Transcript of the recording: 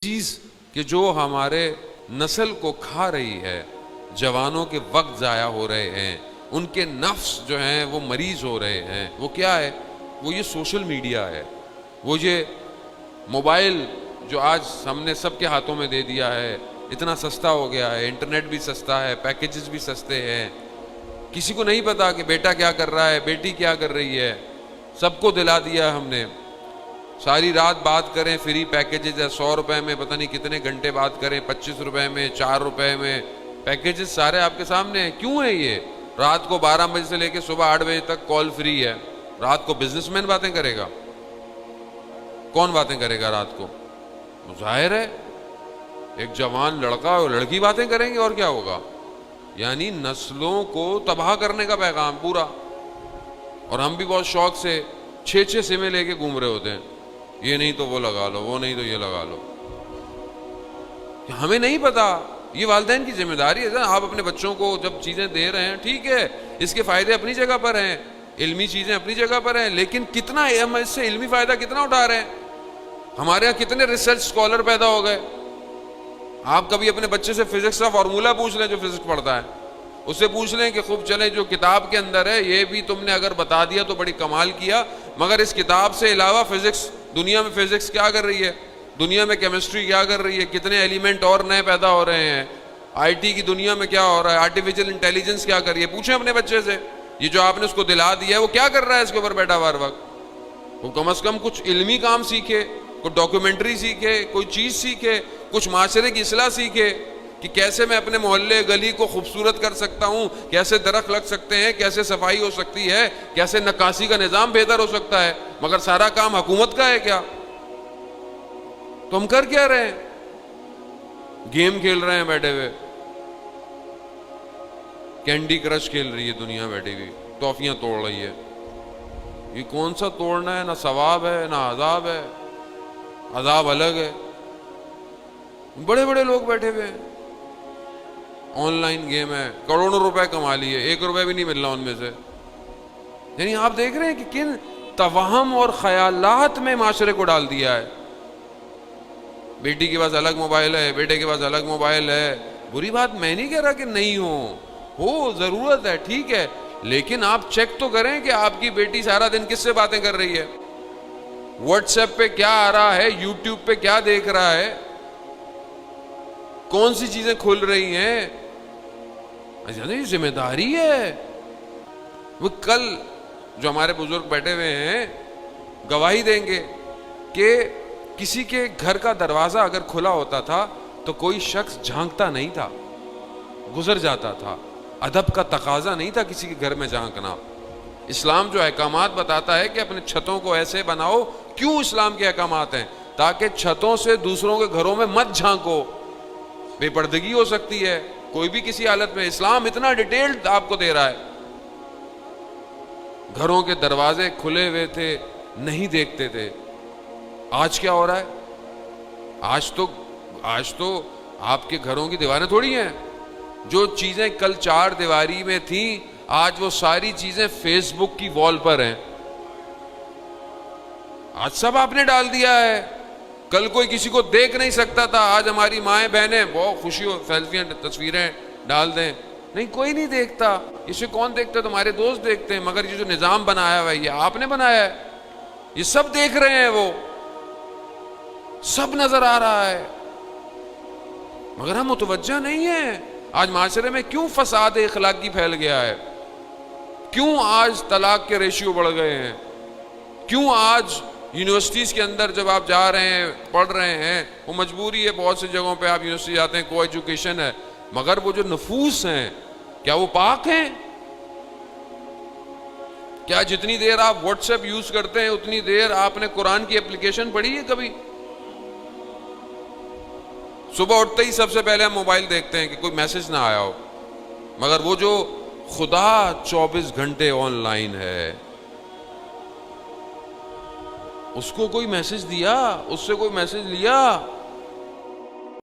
چیز کہ جو ہمارے نسل کو کھا رہی ہے، جوانوں کے وقت ضائع ہو رہے ہیں، ان کے نفس جو ہیں وہ مریض ہو رہے ہیں، وہ کیا ہے؟ وہ یہ سوشل میڈیا ہے، وہ یہ موبائل جو آج ہم نے سب کے ہاتھوں میں دے دیا ہے، اتنا سستا ہو گیا ہے، انٹرنیٹ بھی سستا ہے، پیکیجز بھی سستے ہیں، کسی کو نہیں پتا کہ بیٹا کیا کر رہا ہے، بیٹی کیا کر رہی ہے، سب کو دلا دیا ہم نے۔ ساری رات بات کریں، فری پیکیجز ہے، 100 روپے میں پتہ نہیں کتنے گھنٹے بات کریں، 25 روپے میں، 4 روپے میں، پیکیجز سارے آپ کے سامنے ہیں۔ کیوں ہے یہ؟ رات کو 12 بجے سے لے کے صبح 8 بجے تک کال فری ہے۔ رات کو بزنس مین باتیں کرے گا؟ کون باتیں کرے گا رات کو؟ ظاہر ہے ایک جوان لڑکا اور لڑکی باتیں کریں گے، اور کیا ہوگا؟ یعنی نسلوں کو تباہ کرنے کا پیغام پورا۔ اور ہم بھی بہت شوق سے 6 سمیں لے کے گھوم رہے ہوتے ہیں، یہ نہیں تو وہ لگا لو، وہ نہیں تو یہ لگا لو۔ ہمیں نہیں پتا، یہ والدین کی ذمہ داری ہے۔ آپ اپنے بچوں کو جب چیزیں دے رہے ہیں، ٹھیک ہے، اس کے فائدے اپنی جگہ پر ہیں، علمی چیزیں اپنی جگہ پر ہیں، لیکن کتنا ہم اس سے علمی فائدہ کتنا اٹھا رہے ہیں؟ ہمارے یہاں کتنے ریسرچ اسکالر پیدا ہو گئے۔ آپ کبھی اپنے بچے سے فزکس کا فارمولہ پوچھ لیں جو فزکس پڑھتا ہے، اس سے پوچھ لیں کہ خوب چلے جو کتاب کے اندر ہے یہ بھی تم نے اگر بتا دیا تو بڑی کمال کیا، مگر اس کتاب سے علاوہ فزکس، دنیا میں فزکس کیا کر رہی ہے، دنیا میں کیمسٹری کیا کر رہی ہے، کتنے ایلیمنٹ اور نئے پیدا ہو رہے ہیں، آئی ٹی کی دنیا میں کیا ہو رہا ہے، آرٹیفیشل انٹیلیجنس کیا کر رہی ہے۔ پوچھیں اپنے بچے سے، یہ جو آپ نے اس کو دلا دیا ہے وہ کیا کر رہا ہے اس کے اوپر بیٹھا ہر وقت؟ وہ کم از کم کچھ علمی کام سیکھے، کوئی ڈاکیومنٹری سیکھے، کوئی چیز سیکھے، کچھ معاشرے کی اصلاح سیکھے کہ کیسے میں اپنے محلے گلی کو خوبصورت کر سکتا ہوں، کیسے درخت لگ سکتے ہیں، کیسے صفائی ہو سکتی ہے، کیسے نکاسی کا نظام بہتر ہو سکتا ہے۔ مگر سارا کام حکومت کا ہے کیا؟ تو ہم کر کیا رہے ہیں؟ گیم کھیل رہے ہیں بیٹھے ہوئے، کینڈی کرش کھیل رہی ہے دنیا بیٹھی ہوئی، ٹافیاں توڑ رہی ہے۔ یہ کون سا توڑنا ہے؟ نہ ثواب ہے نہ عذاب ہے، عذاب الگ ہے۔ بڑے بڑے لوگ بیٹھے ہوئے ہیں، آن لائن گیم ہے، کروڑوں روپے کما لیے، 1 روپے بھی نہیں مل رہا ان میں سے۔ یعنی آپ دیکھ رہے ہیں کہ کن توہم اور خیالات میں معاشرے کو ڈال دیا ہے۔ بیٹی کے پاس الگ موبائل ہے، بیٹے کے پاس الگ موبائل ہے۔ بری بات میں نہیں کہہ رہا کہ نہیں ہو ضرورت ہے، ٹھیک ہے، لیکن آپ چیک تو کریں کہ آپ کی بیٹی سارا دن کس سے باتیں کر رہی ہے، واٹس ایپ پہ کیا آ رہا ہے، یوٹیوب پہ کیا دیکھ رہا ہے، کون سی چیزیں کھل رہی ہیں۔ یہ ذمہ داری ہے۔ وہ کل جو ہمارے بزرگ بیٹھے ہوئے ہیں گواہی دیں گے کہ کسی کے گھر کا دروازہ اگر کھلا ہوتا تھا تو کوئی شخص جھانکتا نہیں تھا، گزر جاتا تھا۔ ادب کا تقاضا نہیں تھا کسی کے گھر میں جھانکنا۔ اسلام جو احکامات بتاتا ہے کہ اپنے چھتوں کو ایسے بناؤ، کیوں اسلام کے احکامات ہیں؟ تاکہ چھتوں سے دوسروں کے گھروں میں مت جھانکو، بے پردگی ہو سکتی ہے کوئی بھی کسی حالت میں۔ اسلام اتنا ڈیٹیلڈ آپ کو دے رہا ہے۔ گھروں کے دروازے کھلے ہوئے تھے، نہیں دیکھتے تھے۔ آج کیا ہو رہا ہے؟ آج تو آپ کے گھروں کی دیواریں تھوڑی ہیں، جو چیزیں کل 4 دیواری میں تھیں آج وہ ساری چیزیں فیس بک کی وال پر ہیں۔ آج سب آپ نے ڈال دیا ہے۔ کل کوئی کسی کو دیکھ نہیں سکتا تھا، آج ہماری مائیں بہنیں بہت خوشی ہو سیلفیاں تصویریں ڈال دیں، نہیں کوئی نہیں دیکھتا۔ اسے کون دیکھتا ہے؟ تمہارے دوست دیکھتے ہیں، مگر یہ جو نظام بنایا ہوا ہے یہ آپ نے بنایا ہے، یہ سب دیکھ رہے ہیں، وہ سب نظر آ رہا ہے، مگر ہم متوجہ نہیں ہیں۔ آج معاشرے میں کیوں فساد اخلاقی پھیل گیا ہے؟ کیوں آج طلاق کے ریشیو بڑھ گئے ہیں؟ کیوں آج یونیورسٹیز کے اندر جب آپ جا رہے ہیں، پڑھ رہے ہیں، وہ مجبوری ہے، بہت سی جگہوں پہ آپ یونیورسٹی جاتے ہیں، کو ایجوکیشن ہے، مگر وہ جو نفوس ہیں کیا وہ پاک ہیں؟ کیا جتنی دیر آپ واٹس ایپ یوز کرتے ہیں اتنی دیر آپ نے قرآن کی اپلیکیشن پڑھی ہے کبھی؟ صبح اٹھتے ہی سب سے پہلے ہم موبائل دیکھتے ہیں کہ کوئی میسج نہ آیا ہو، مگر وہ جو خدا 24 گھنٹے آن لائن ہے، اس کو کوئی میسج دیا، اس سے کوئی میسج لیا؟